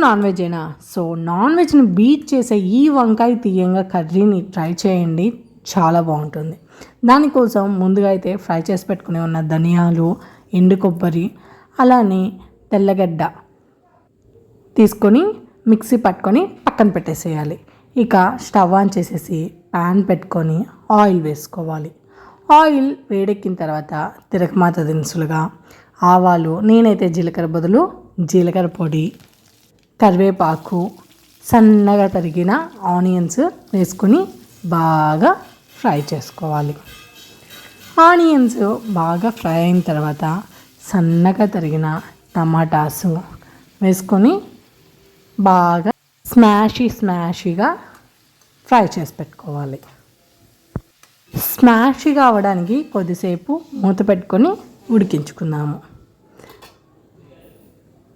Non వెజేనా? So non వెజ్ని beat చేసే ఈ వంకాయ తీయంగా కర్రీని ట్రై చేయండి, చాలా బాగుంటుంది. దానికోసం ముందుగా అయితే ఫ్రై చేసి పెట్టుకుని ఉన్న ధనియాలు, ఎండు కొబ్బరి, అలానే తెల్లగడ్డ తీసుకొని మిక్సీ పట్టుకొని పక్కన పెట్టేసేయాలి. ఇక స్టవ్ ఆన్ చేసేసి ప్యాన్ పెట్టుకొని ఆయిల్ వేసుకోవాలి. ఆయిల్ వేడెక్కిన తర్వాత తిరగమాత దినుసులుగా ఆవాలు, నేనైతే జీలకర్ర బదులు జీలకర్ర పొడి, కరివేపాకు, సన్నగా తరిగిన ఆనియన్స్ వేసుకొని బాగా ఫ్రై చేసుకోవాలి. ఆనియన్స్ బాగా ఫ్రై అయిన తర్వాత సన్నగా తరిగిన టమాటాసు వేసుకొని బాగా స్మాషీగా ఫ్రై చేసి పెట్టుకోవాలి. స్మాషీగా అవ్వడానికి కొద్దిసేపు మూత పెట్టుకొని ఉడికించుకుందాము.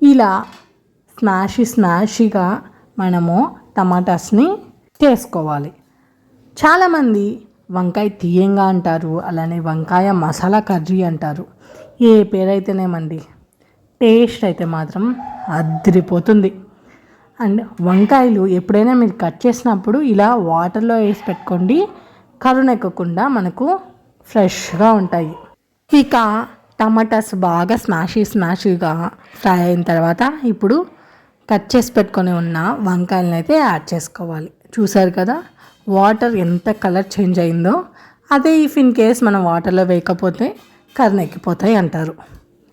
ఇలా స్మాషీగా మనము టమాటాస్ని చేసుకోవాలి. చాలామంది వంకాయ తీయంగా అంటారు, అలానే వంకాయ మసాలా కర్రీ అంటారు. ఏ పేరైతేనేమండి, టేస్ట్ అయితే మాత్రం అదిరిపోతుంది. అండ్ వంకాయలు ఎప్పుడైనా మీరు కట్ చేసినప్పుడు ఇలా వాటర్లో వేసి పెట్టుకోండి, కరుణెక్కకుండా మనకు ఫ్రెష్గా ఉంటాయి. ఇక టమాటాస్ బాగా స్మాషీగా ఫ్రై అయిన తర్వాత ఇప్పుడు కట్ చేసి పెట్టుకొని ఉన్న వంకాయలను అయితే యాడ్ చేసుకోవాలి. చూసారు కదా వాటర్ ఎంత కలర్ చేంజ్ అయిందో. అదే ఇఫ్ ఇన్ కేస్ మనం వాటర్లో వేయకపోతే కరుణెక్కిపోతాయి అంటారు,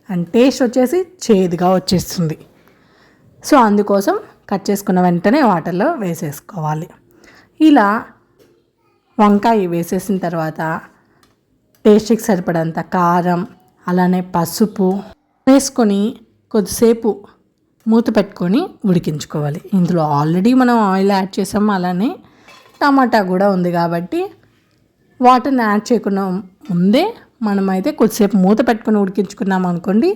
అండ్ టేస్ట్ వచ్చేసి చేదుగా వచ్చేస్తుంది. సో అందుకోసం కట్ చేసుకున్న వెంటనే వాటర్లో వేసేసుకోవాలి. ఇలా వంకాయ వేసేసిన తర్వాత టేస్ట్కి సరిపడంత కారం, అలానే పసుపు వేసుకొని కొద్దిసేపు మూత పెట్టుకొని ఉడికించుకోవాలి. ఇందులో ఆల్రెడీ మనం ఆయిల్ యాడ్ చేసాము, అలానే టమాటా కూడా ఉంది కాబట్టి వాటర్ని యాడ్ చేయకుండా ముందే మనమైతే కొద్దిసేపు మూత పెట్టుకొని ఉడికించుకున్నాం అనుకోండి,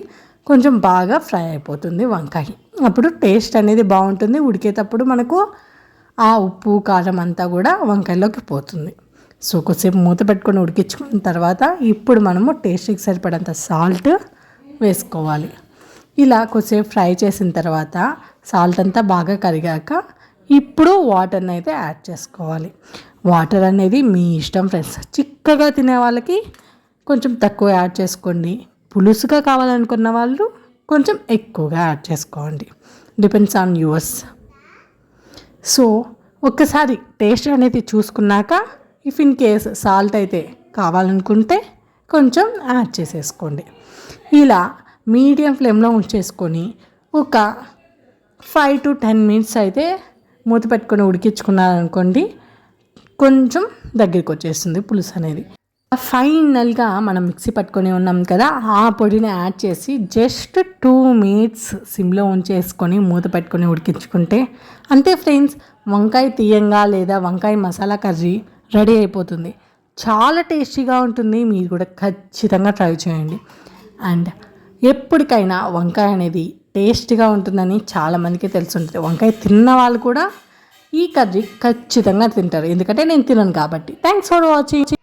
కొంచెం బాగా ఫ్రై అయిపోతుంది వంకాయ. అప్పుడు టేస్ట్ అనేది బాగుంటుంది. ఉడికేటప్పుడు మనకు ఆ ఉప్పు కారం అంతా కూడా వంకాయలోకి పోతుంది. సో కొద్దిసేపు మూత పెట్టుకొని ఉడికించుకున్న తర్వాత ఇప్పుడు మనము టేస్ట్కి సరిపడంత సాల్ట్ వేసుకోవాలి. ఇలా కొద్దిసేపు ఫ్రై చేసిన తర్వాత సాల్ట్ అంతా బాగా కరిగాక ఇప్పుడు వాటర్ని అయితే యాడ్ చేసుకోవాలి. వాటర్ అనేది మీ ఇష్టం ఫ్రెండ్స్. చిక్కగా తినే వాళ్ళకి కొంచెం తక్కువ యాడ్ చేసుకోండి, పులుసుగా కావాలనుకున్న వాళ్ళు కొంచెం ఎక్కువగా యాడ్ చేసుకోండి, డిపెండ్స్ ఆన్ యువర్స్. సో ఒక్కసారి టేస్ట్ అనేది చూసుకున్నాక ఇఫ్ ఇన్ కేస్ సాల్ట్ అయితే కావాలనుకుంటే కొంచెం యాడ్ చేసేసుకోండి. ఇలా మీడియం ఫ్లేమ్లో ఉంచేసుకొని ఒక 5 to 10 minutes అయితే మూత పెట్టుకొని ఉడికించుకున్నారనుకోండి, కొంచెం దగ్గరికి వచ్చేస్తుంది పులుసు అనేది. ఫైనల్గా మనం మిక్సీ పట్టుకొని ఉన్నాం కదా, ఆ పొడిని యాడ్ చేసి జస్ట్ 2 minutes సిమ్లో ఉంచేసుకొని మూత పెట్టుకొని ఉడికించుకుంటే అంతే ఫ్రెండ్స్, వంకాయ తీయంగా లేదా వంకాయ మసాలా కర్రీ రెడీ అయిపోతుంది. చాలా టేస్టీగా ఉంటుంది. మీరు కూడా ఖచ్చితంగా ట్రై చేయండి. అండ్ ఎప్పటికైనా వంకాయ అనేది టేస్టీగా ఉంటుందని చాలామందికి తెలుసుంటుంది. వంకాయ తిన్న వాళ్ళు కూడా ఈ కర్రీ ఖచ్చితంగా తింటారు, ఎందుకంటే నేను తినను కాబట్టి. Thanks for watching.